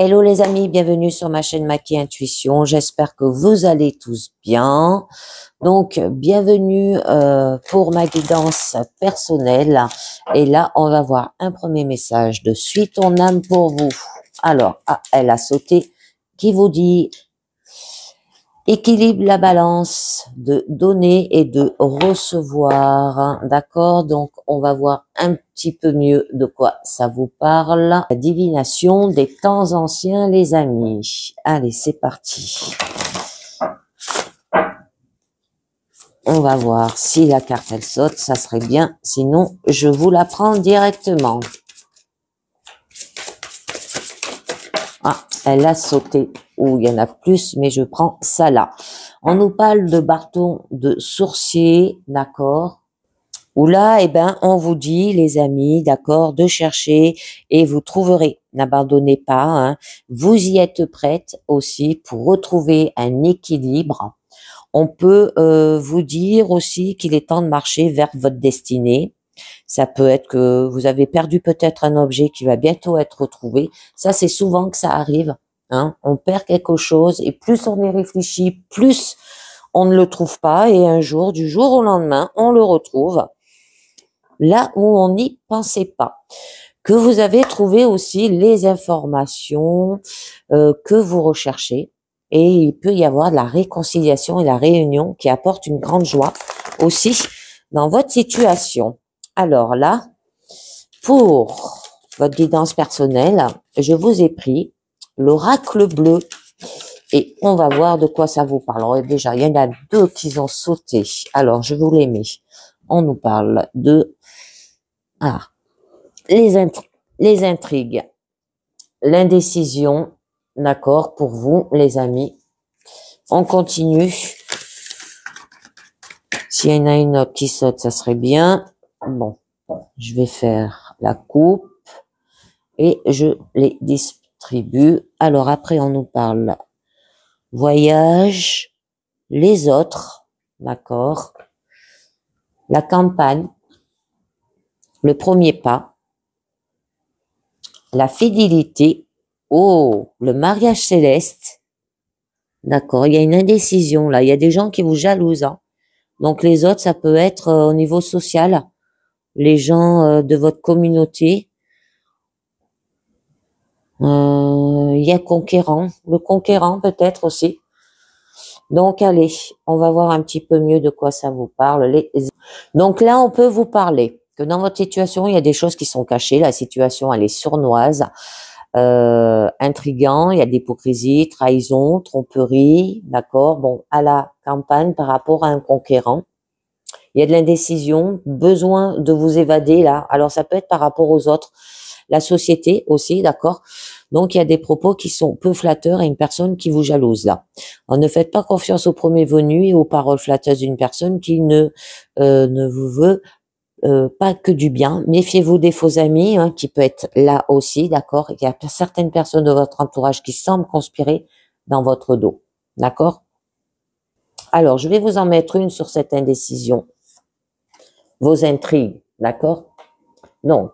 Hello les amis, bienvenue sur ma chaîne Maki Intuition. J'espère que vous allez tous bien. Donc, bienvenue pour ma guidance personnelle. Et là, on va voir un premier message de Suis ton âme pour vous. Alors, elle a sauté. Qui vous dit équilibre la balance de donner et de recevoir, hein, d'accord? Donc, on va voir un petit peu mieux de quoi ça vous parle. La divination des temps anciens, les amis. Allez, c'est parti. On va voir si la carte, elle saute, ça serait bien. Sinon, je vous la prends directement. Ah, elle a sauté. Ou il y en a plus, mais je prends ça là. On nous parle de bâton de sourcier, d'accord? Où là, eh ben, on vous dit, les amis, d'accord, de chercher et vous trouverez. N'abandonnez pas, hein. Vous y êtes prête aussi pour retrouver un équilibre. On peut vous dire aussi qu'il est temps de marcher vers votre destinée. Ça peut être que vous avez perdu peut-être un objet qui va bientôt être retrouvé. Ça, c'est souvent que ça arrive. Hein. On perd quelque chose et plus on y réfléchit, plus on ne le trouve pas. Et un jour, du jour au lendemain, on le retrouve là où on n'y pensait pas. Que vous avez trouvé aussi les informations que vous recherchez. Et il peut y avoir de la réconciliation et la réunion qui apporte une grande joie aussi dans votre situation. Alors là, pour votre guidance personnelle, je vous ai pris l'oracle bleu et on va voir de quoi ça vous parle. Alors déjà, il y en a deux qui ont sauté. Alors, je vous les mets. On nous parle de les intrigues, l'indécision, d'accord, pour vous, les amis. On continue. S'il y en a une autre qui saute, ça serait bien. Bon, je vais faire la coupe et je les distribue. Alors après, on nous parle voyage, les autres, d'accord, la campagne, le premier pas, la fidélité, oh, le mariage céleste, d'accord, il y a une indécision là, il y a des gens qui vous jalousent, hein. Donc les autres, ça peut être au niveau social, les gens de votre communauté. Il y a conquérant, le conquérant peut-être aussi. Donc allez, on va voir un petit peu mieux de quoi ça vous parle. Donc là, on peut vous parler que dans votre situation, il y a des choses qui sont cachées. La situation, elle est sournoise, intriguant, il y a de l'hypocrisie, trahison, tromperie, d'accord. Bon, à la campagne par rapport à un conquérant. Il y a de l'indécision, besoin de vous évader là. Alors ça peut être par rapport aux autres, la société aussi, d'accord. Donc il y a des propos qui sont peu flatteurs et une personne qui vous jalouse là. Alors, ne faites pas confiance au premier venu et aux paroles flatteuses d'une personne qui ne vous veut pas que du bien. Méfiez-vous des faux amis, hein, qui peut être là aussi, d'accord. Il y a certaines personnes de votre entourage qui semblent conspirer dans votre dos, d'accord. Alors je vais vous en mettre une sur cette indécision. Vos intrigues, d'accord? Donc,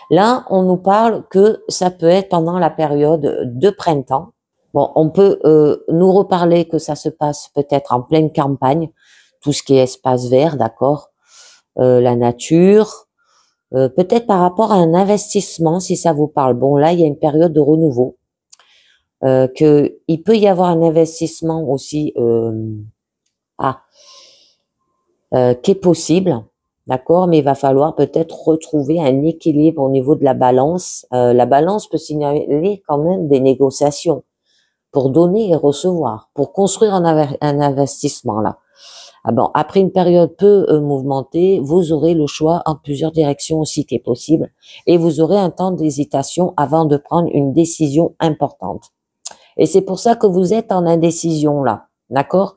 là, on nous parle que ça peut être pendant la période de printemps. Bon, on peut nous reparler que ça se passe peut-être en pleine campagne, tout ce qui est espace vert, d'accord? La nature, peut-être par rapport à un investissement, si ça vous parle. Bon, là, il y a une période de renouveau, il peut y avoir un investissement aussi qui est possible. D'accord, mais il va falloir peut-être retrouver un équilibre au niveau de la balance. La balance peut signaler quand même des négociations pour donner et recevoir, pour construire un investissement là. Ah bon, après une période peu mouvementée, vous aurez le choix en plusieurs directions aussi qui est possible et vous aurez un temps d'hésitation avant de prendre une décision importante. Et c'est pour ça que vous êtes en indécision là, d'accord?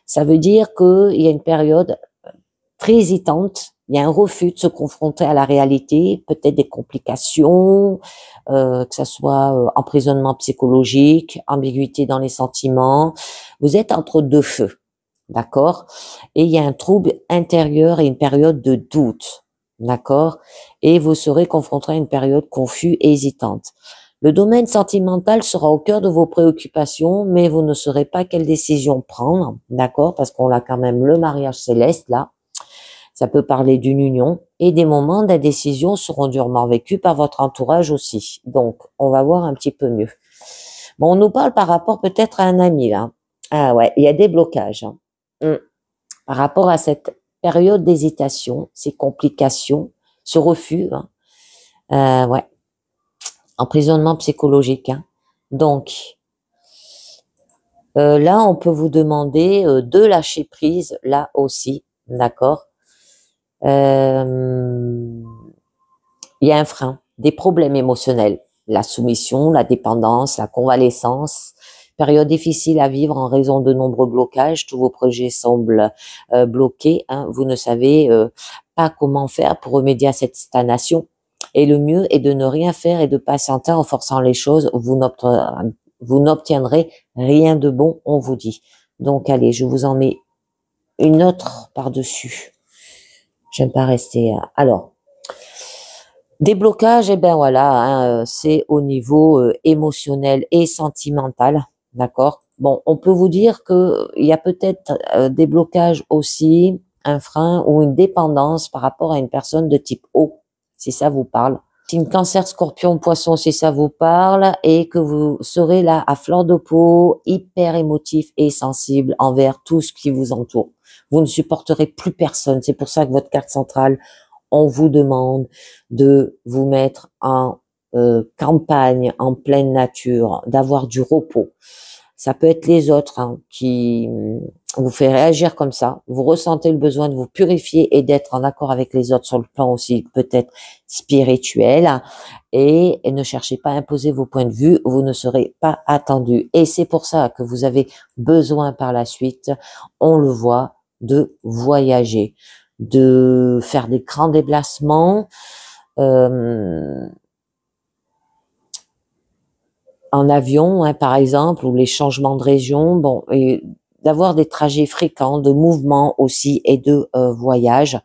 Ça veut dire qu'il y a une période très hésitante. Il y a un refus de se confronter à la réalité, peut-être des complications, que ça soit emprisonnement psychologique, ambiguïté dans les sentiments. Vous êtes entre deux feux, d'accord? Et il y a un trouble intérieur et une période de doute, d'accord? Et vous serez confronté à une période confuse et hésitante. Le domaine sentimental sera au cœur de vos préoccupations, mais vous ne saurez pas quelle décision prendre, d'accord? Parce qu'on a quand même le mariage céleste, là. Ça peut parler d'une union et des moments d'indécision seront durement vécus par votre entourage aussi. Donc, on va voir un petit peu mieux. Bon, on nous parle par rapport peut-être à un ami, là. Ah ouais, il y a des blocages. Hein. Par rapport à cette période d'hésitation, ces complications, ce refus, hein. Ouais, emprisonnement psychologique. Hein. Donc, là, on peut vous demander de lâcher prise, là aussi, d'accord. Il y a un frein, des problèmes émotionnels, la soumission, la dépendance, la convalescence, période difficile à vivre en raison de nombreux blocages, tous vos projets semblent bloqués, hein, vous ne savez pas comment faire pour remédier à cette stagnation. Et le mieux est de ne rien faire et de patienter en forçant les choses, vous n'obtiendrez rien de bon, on vous dit. Donc allez, je vous en mets une autre par-dessus. J'aime pas rester. Alors, des blocages, eh ben voilà, hein, c'est au niveau émotionnel et sentimental, d'accord. Bon, on peut vous dire que il y a peut-être des blocages aussi, un frein ou une dépendance par rapport à une personne de type O, si ça vous parle. Signe Cancer, Scorpion, Poisson, si ça vous parle, et que vous serez là à fleur de peau, hyper émotif et sensible envers tout ce qui vous entoure. Vous ne supporterez plus personne. C'est pour ça que votre carte centrale, on vous demande de vous mettre en campagne, en pleine nature, d'avoir du repos. Ça peut être les autres hein, qui vous fait réagir comme ça. Vous ressentez le besoin de vous purifier et d'être en accord avec les autres sur le plan aussi peut-être spirituel. Et ne cherchez pas à imposer vos points de vue, vous ne serez pas attendu. Et c'est pour ça que vous avez besoin par la suite, on le voit, de voyager, de faire des grands déplacements, en avion, hein, par exemple, ou les changements de région, bon, et d'avoir des trajets fréquents, de mouvements aussi et de voyages.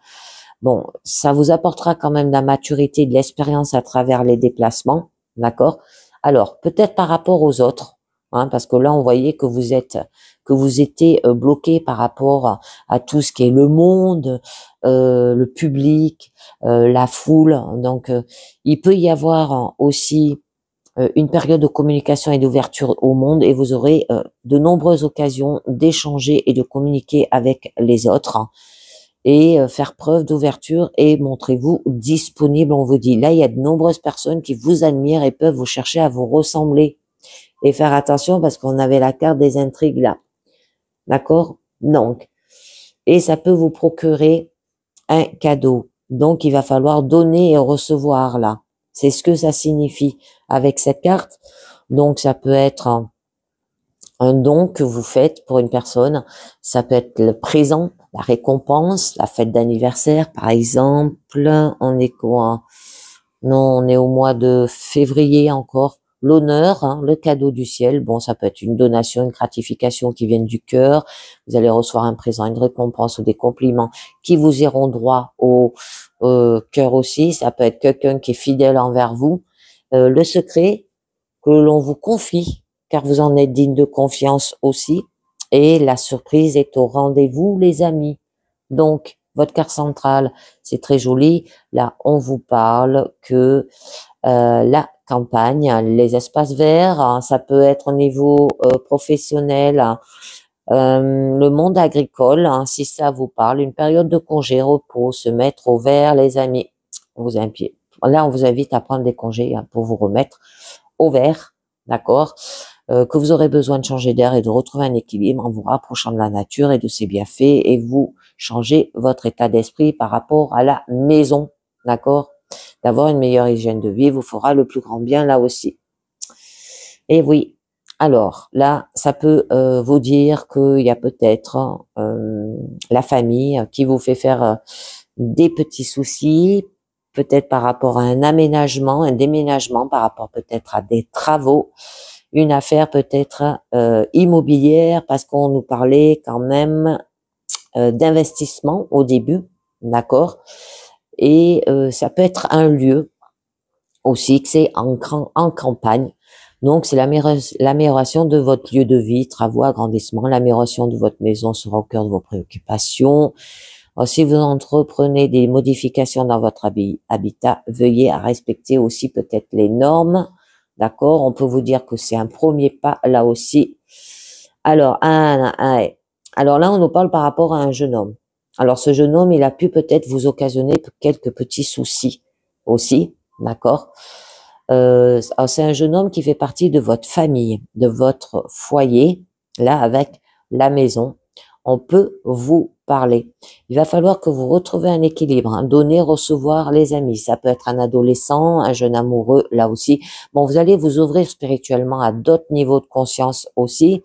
Bon, ça vous apportera quand même de la maturité, de l'expérience à travers les déplacements, d'accord? Alors, peut-être par rapport aux autres, hein, parce que là, on voyait que vous étiez bloqué par rapport à tout ce qui est le monde, le public, la foule. Donc, il peut y avoir aussi une période de communication et d'ouverture au monde et vous aurez de nombreuses occasions d'échanger et de communiquer avec les autres hein, et faire preuve d'ouverture et montrez-vous disponible, on vous dit. Là, il y a de nombreuses personnes qui vous admirent et peuvent vous chercher à vous ressembler et faire attention parce qu'on avait la carte des intrigues là. D'accord? Donc, et ça peut vous procurer un cadeau. Donc, il va falloir donner et recevoir là. C'est ce que ça signifie avec cette carte. Donc, ça peut être un don que vous faites pour une personne. Ça peut être le présent, la récompense, la fête d'anniversaire, par exemple. On est quoi? Non, on est au mois de février encore. L'honneur, hein, le cadeau du ciel. Bon, ça peut être une donation, une gratification qui viennent du cœur. Vous allez recevoir un présent, une récompense ou des compliments qui vous iront droit au cœur aussi. Ça peut être quelqu'un qui est fidèle envers vous. Le secret que l'on vous confie, car vous en êtes digne de confiance aussi. Et la surprise est au rendez-vous, les amis. Donc, votre carte centrale, c'est très joli. Là, on vous parle que la campagne, les espaces verts, hein, ça peut être au niveau professionnel, hein, le monde agricole, hein, si ça vous parle, une période de congé, repos, se mettre au vert, les amis. Là, on vous invite à prendre des congés hein, pour vous remettre au vert, d'accord, que vous aurez besoin de changer d'air et de retrouver un équilibre en vous rapprochant de la nature et de ses bienfaits et vous changez votre état d'esprit par rapport à la maison, d'accord, d'avoir une meilleure hygiène de vie vous fera le plus grand bien là aussi. Et oui, alors là, ça peut vous dire qu'il y a peut-être la famille qui vous fait faire des petits soucis, peut-être par rapport à un aménagement, un déménagement, par rapport peut-être à des travaux, une affaire peut-être immobilière, parce qu'on nous parlait quand même d'investissement au début, d'accord, et ça peut être un lieu aussi que c'est en campagne. Donc, c'est l'amélioration de votre lieu de vie, travaux, agrandissement, l'amélioration de votre maison sera au cœur de vos préoccupations. Alors, si vous entreprenez des modifications dans votre habitat, veuillez à respecter aussi peut-être les normes. D'accord? On peut vous dire que c'est un premier pas là aussi. Alors, alors là, on nous parle par rapport à un jeune homme. Alors, ce jeune homme, il a pu peut-être vous occasionner quelques petits soucis aussi. D'accord? C'est un jeune homme qui fait partie de votre famille, de votre foyer, là, avec la maison. On peut vous parler. Il va falloir que vous retrouviez un équilibre, hein, donner, recevoir les amis. Ça peut être un adolescent, un jeune amoureux, là aussi. Bon, vous allez vous ouvrir spirituellement à d'autres niveaux de conscience aussi.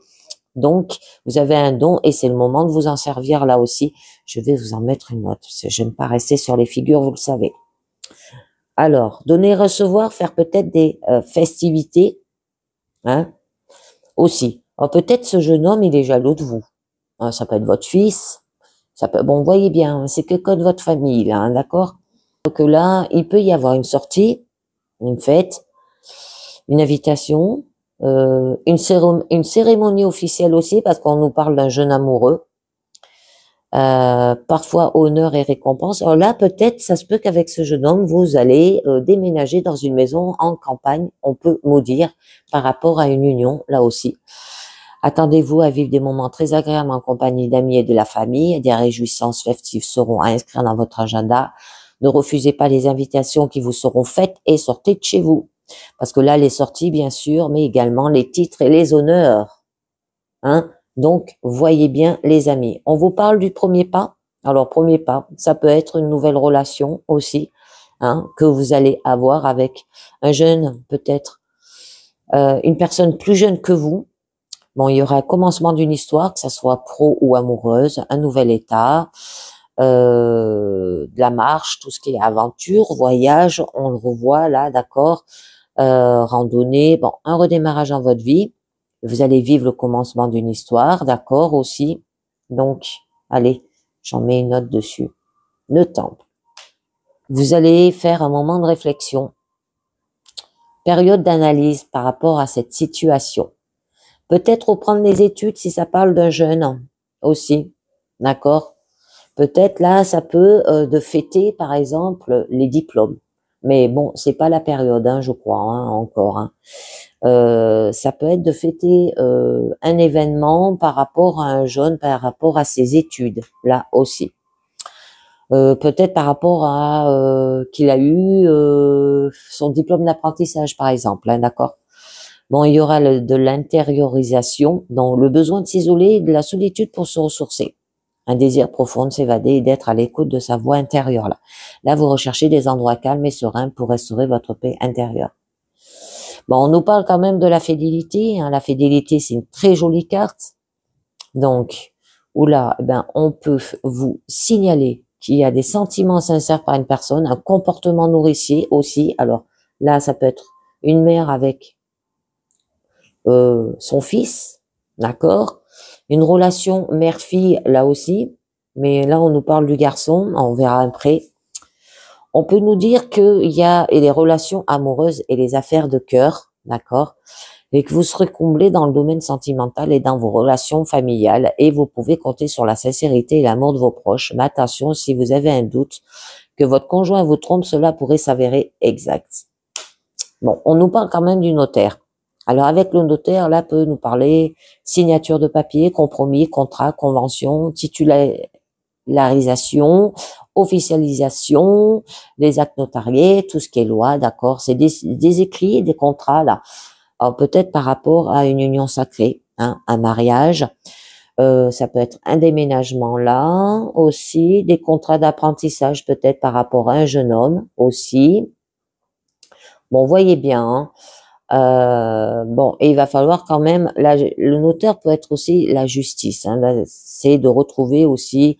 Donc, vous avez un don et c'est le moment de vous en servir là aussi. Je vais vous en mettre une note. Parce que je n'aime pas rester sur les figures, vous le savez. Alors, donner, recevoir, faire peut-être des festivités, hein, aussi. Alors, peut-être ce jeune homme, il est jaloux de vous. Hein, ça peut être votre fils. Ça peut, bon, voyez bien, hein, c'est que de votre famille, là, hein, d'accord? Donc là, il peut y avoir une sortie, une fête, une invitation, une cérémonie officielle aussi, parce qu'on nous parle d'un jeune amoureux. Parfois honneur et récompense. Alors là, peut-être, ça se peut qu'avec ce jeune homme, vous allez déménager dans une maison en campagne, on peut maudire, par rapport à une union, là aussi. Attendez-vous à vivre des moments très agréables en compagnie d'amis et de la famille. Des réjouissances festives seront à inscrire dans votre agenda. Ne refusez pas les invitations qui vous seront faites et sortez de chez vous. Parce que là, les sorties, bien sûr, mais également les titres et les honneurs. Hein? Donc, voyez bien, les amis. On vous parle du premier pas. Alors, premier pas, ça peut être une nouvelle relation aussi, hein, que vous allez avoir avec un jeune, peut-être une personne plus jeune que vous. Bon, il y aura un commencement d'une histoire, que ça soit pro ou amoureuse, un nouvel état, de la marche, tout ce qui est aventure, voyage, on le revoit là, d'accord, randonnée, bon, un redémarrage dans votre vie. Vous allez vivre le commencement d'une histoire, d'accord, aussi. Donc, allez, j'en mets une note dessus. Le temple. Vous allez faire un moment de réflexion. Période d'analyse par rapport à cette situation. Peut-être reprendre les études si ça parle d'un jeune aussi, d'accord. Peut-être là, ça peut de fêter par exemple les diplômes, mais bon, c'est pas la période, hein, je crois, hein, encore. Hein. Ça peut être de fêter un événement par rapport à un jeune, par rapport à ses études, là aussi. Peut-être par rapport à qu'il a eu son diplôme d'apprentissage, par exemple, hein, d'accord. Bon, il y aura de l'intériorisation, donc le besoin de s'isoler et de la solitude pour se ressourcer. Un désir profond de s'évader et d'être à l'écoute de sa voix intérieure. Là, vous recherchez des endroits calmes et sereins pour restaurer votre paix intérieure. Bon, on nous parle quand même de la fidélité. Hein. La fidélité, c'est une très jolie carte. Donc, oula, ben, on peut vous signaler qu'il y a des sentiments sincères par une personne, un comportement nourricier aussi. Alors là, ça peut être une mère avec son fils, d'accord, une relation mère-fille là aussi, mais là on nous parle du garçon, on verra après. On peut nous dire qu'il y a les relations amoureuses et les affaires de cœur, d'accord, et que vous serez comblé dans le domaine sentimental et dans vos relations familiales, et vous pouvez compter sur la sincérité et l'amour de vos proches. Mais attention, si vous avez un doute que votre conjoint vous trompe, cela pourrait s'avérer exact. Bon, on nous parle quand même du notaire. Alors avec le notaire, là, peut nous parler signature de papier, compromis, contrat, convention, titularisation, officialisation, les actes notariés, tout ce qui est loi, d'accord. C'est des écrits, des contrats, là. Alors peut-être par rapport à une union sacrée, hein, un mariage. Ça peut être un déménagement là aussi, des contrats d'apprentissage peut-être par rapport à un jeune homme aussi. Bon, voyez bien, hein. Bon, et il va falloir quand même, le notaire peut être aussi la justice, hein, c'est de retrouver aussi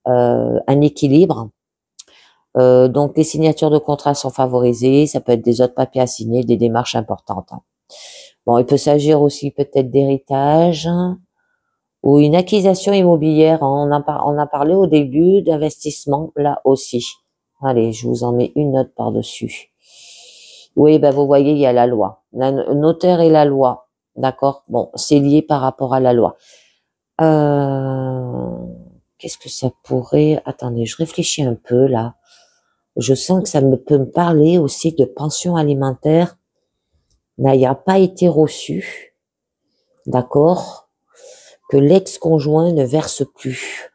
un équilibre. Donc les signatures de contrats sont favorisées, ça peut être des autres papiers à signer, des démarches importantes. Hein. Bon, il peut s'agir aussi peut-être d'héritage hein, ou une acquisition immobilière. On a parlé au début d'investissement là aussi. Allez, je vous en mets une note par-dessus. Oui, ben vous voyez, il y a la loi. Le notaire et la loi. D'accord? Bon, c'est lié par rapport à la loi. Euh, Qu'est-ce que ça pourrait... Attendez, je réfléchis un peu là. Je sens que ça peut me parler aussi de pension alimentaire n'ayant pas été reçue. D'accord? Que l'ex-conjoint ne verse plus.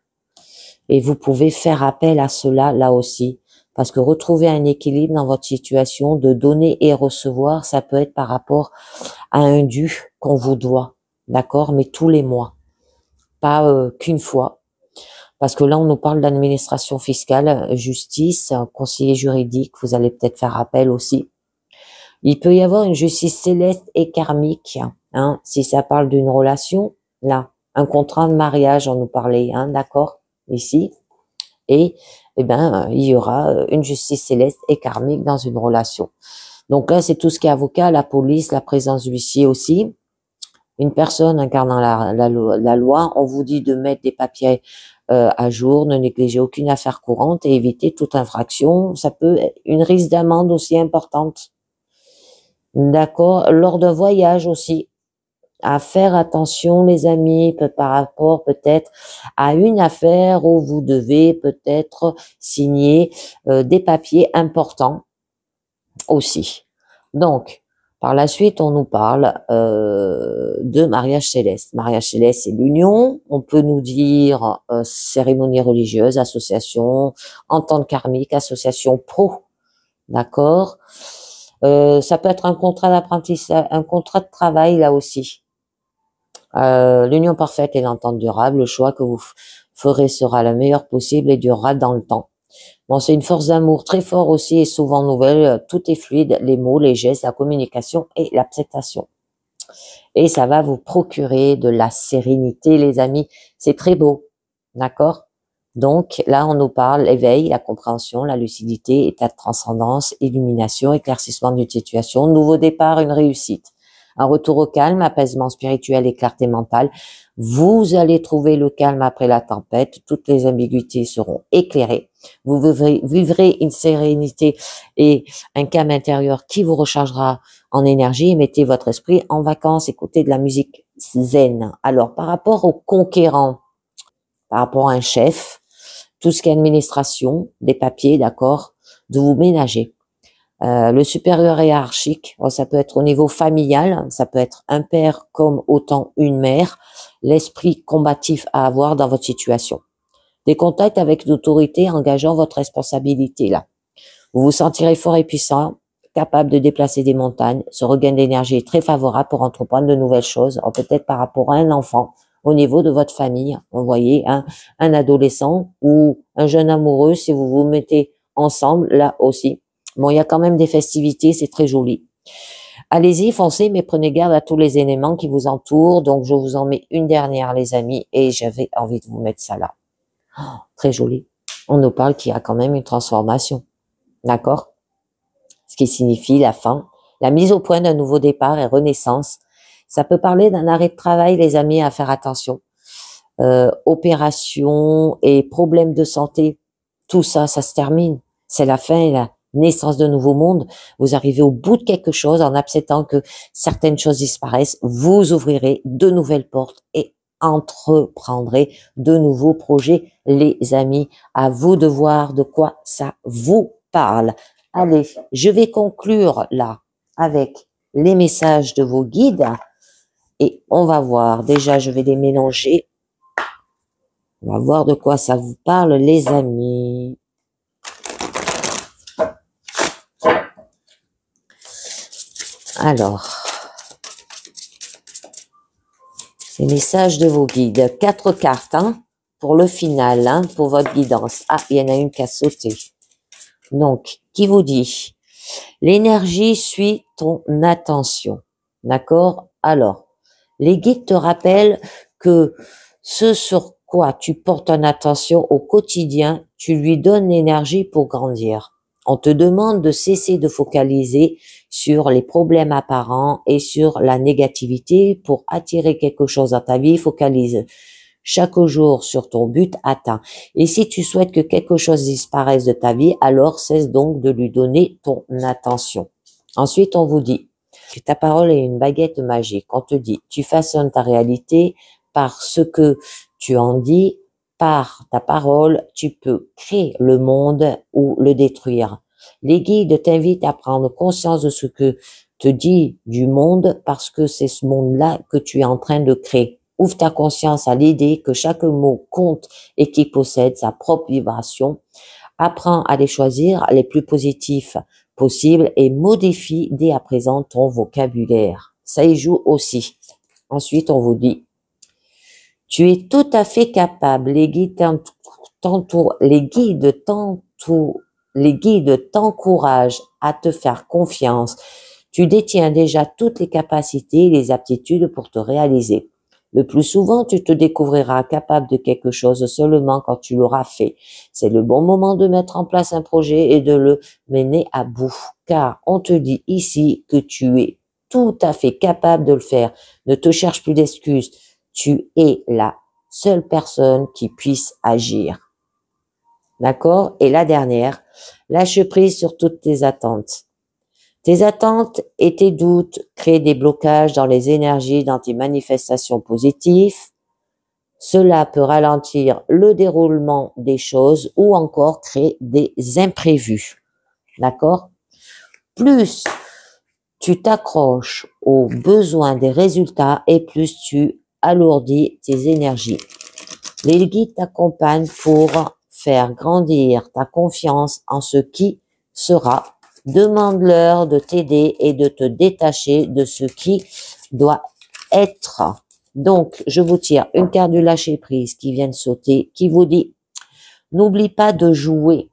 Et vous pouvez faire appel à cela là aussi. Parce que retrouver un équilibre dans votre situation de donner et recevoir, ça peut être par rapport à un dû qu'on vous doit. D'accord? Mais tous les mois. Pas qu'une fois. Parce que là, on nous parle d'administration fiscale, justice, conseiller juridique. Vous allez peut-être faire appel aussi. Il peut y avoir une justice céleste et karmique. Hein, si ça parle d'une relation, là, un contrat de mariage, on nous parlait, hein, d'accord? Ici. Et, il y aura une justice céleste et karmique dans une relation. Donc là, c'est tout ce qui est avocat, la police, la présence d'huissier aussi. Une personne incarnant la loi, on vous dit de mettre des papiers à jour, ne négligez aucune affaire courante et éviter toute infraction. Ça peut être une risque d'amende aussi importante. D'accord? Lors d'un voyage aussi, à faire attention les amis par rapport peut-être à une affaire où vous devez peut-être signer des papiers importants aussi. Donc, par la suite, on nous parle de mariage céleste. Mariage céleste, c'est l'union. On peut nous dire cérémonie religieuse, association, entente karmique, association pro. D'accord? Ça peut être un contrat d'apprentissage, un contrat de travail là aussi. L'union parfaite et l'entente durable, le choix que vous ferez sera le meilleur possible et durera dans le temps. Bon, c'est une force d'amour très fort aussi et souvent nouvelle. Tout est fluide, les mots, les gestes, la communication et l'acceptation. Et ça va vous procurer de la sérénité, les amis. C'est très beau, d'accord? Donc là, on nous parle l'éveil, la compréhension, la lucidité, état de transcendance, illumination, éclaircissement d'une situation, nouveau départ, une réussite. Un retour au calme, apaisement spirituel et clarté mentale. Vous allez trouver le calme après la tempête. Toutes les ambiguïtés seront éclairées. Vous vivrez une sérénité et un calme intérieur qui vous rechargera en énergie. Mettez votre esprit en vacances. Écoutez de la musique zen. Alors, par rapport aux conquérants, par rapport à un chef, tout ce qui est administration, des papiers, d'accord, de vous ménager. Le supérieur hiérarchique, ça peut être au niveau familial, ça peut être un père comme autant une mère, l'esprit combatif à avoir dans votre situation. Des contacts avec l'autorité engageant votre responsabilité là. Vous vous sentirez fort et puissant, capable de déplacer des montagnes. Ce regain d'énergie est très favorable pour entreprendre de nouvelles choses, peut-être par rapport à un enfant, au niveau de votre famille. Vous voyez, un adolescent ou un jeune amoureux, si vous vous mettez ensemble, là aussi. Bon, il y a quand même des festivités, c'est très joli. Allez-y, foncez, mais prenez garde à tous les éléments qui vous entourent. Donc, je vous en mets une dernière, les amis, et j'avais envie de vous mettre ça là. Oh, très joli. On nous parle qu'il y a quand même une transformation. D'accord? Ce qui signifie la fin, la mise au point d'un nouveau départ et renaissance. Ça peut parler d'un arrêt de travail, les amis, à faire attention. Opération et problèmes de santé, tout ça, ça se termine. C'est la fin et la naissance de nouveaux mondes. Vous arrivez au bout de quelque chose en acceptant que certaines choses disparaissent. Vous ouvrirez de nouvelles portes et entreprendrez de nouveaux projets, les amis. À vous de voir de quoi ça vous parle. Allez, je vais conclure là avec les messages de vos guides et on va voir. Déjà, je vais les mélanger. On va voir de quoi ça vous parle, les amis. Alors, les messages de vos guides. 4 cartes, hein, pour le final, hein, pour votre guidance. Ah, il y en a une qui a sauté. Donc, qui vous dit? L'énergie suit ton attention. D'accord? Alors, les guides te rappellent que ce sur quoi tu portes ton attention au quotidien, tu lui donnes l'énergie pour grandir. On te demande de cesser de focaliser sur les problèmes apparents et sur la négativité pour attirer quelque chose dans ta vie. Focalise chaque jour sur ton but atteint. Et si tu souhaites que quelque chose disparaisse de ta vie, alors cesse donc de lui donner ton attention. Ensuite, on vous dit que ta parole est une baguette magique. On te dit, tu façonnes ta réalité par ce que tu en dis, par ta parole, tu peux créer le monde ou le détruire. Les guides t'invitent à prendre conscience de ce que te dit du monde parce que c'est ce monde-là que tu es en train de créer. Ouvre ta conscience à l'idée que chaque mot compte et qu'il possède sa propre vibration. Apprends à les choisir les plus positifs possibles et modifie dès à présent ton vocabulaire. Ça y joue aussi. Ensuite, on vous dit, tu es tout à fait capable. Les guides t'encouragent à te faire confiance. Tu détiens déjà toutes les capacités et les aptitudes pour te réaliser. Le plus souvent, tu te découvriras capable de quelque chose seulement quand tu l'auras fait. C'est le bon moment de mettre en place un projet et de le mener à bout. Car on te dit ici que tu es tout à fait capable de le faire. Ne te cherche plus d'excuses. Tu es la seule personne qui puisse agir. D'accord? Et la dernière, lâche prise sur toutes tes attentes. Tes attentes et tes doutes créent des blocages dans les énergies, dans tes manifestations positives. Cela peut ralentir le déroulement des choses ou encore créer des imprévus. D'accord? Plus tu t'accroches aux besoins des résultats et plus tu alourdis tes énergies. Les guides t'accompagnent pour faire grandir ta confiance en ce qui sera. Demande-leur de t'aider et de te détacher de ce qui doit être. Donc, je vous tire une carte du lâcher-prise qui vient de sauter, qui vous dit, n'oublie pas de jouer.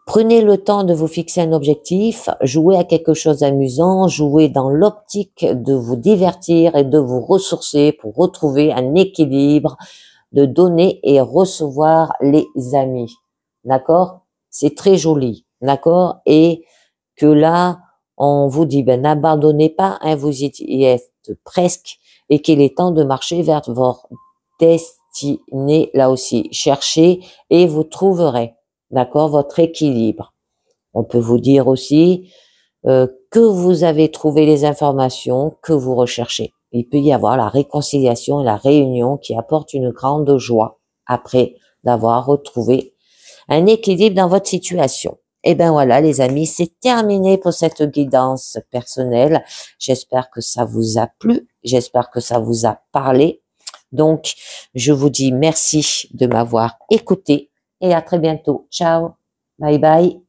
Prenez le temps de vous fixer un objectif, jouez à quelque chose d'amusant, jouez dans l'optique de vous divertir et de vous ressourcer pour retrouver un équilibre, de donner et recevoir les amis. D'accord? C'est très joli. D'accord? Et que là, on vous dit, ben, n'abandonnez pas, hein, vous y êtes presque, et qu'il est temps de marcher vers votre destinée, là aussi. Cherchez et vous trouverez, d'accord, votre équilibre. On peut vous dire aussi que vous avez trouvé les informations que vous recherchez. Il peut y avoir la réconciliation et la réunion qui apportent une grande joie après d'avoir retrouvé un équilibre dans votre situation. Et ben voilà les amis, c'est terminé pour cette guidance personnelle. J'espère que ça vous a plu, j'espère que ça vous a parlé. Donc, je vous dis merci de m'avoir écouté et à très bientôt. Ciao, bye bye.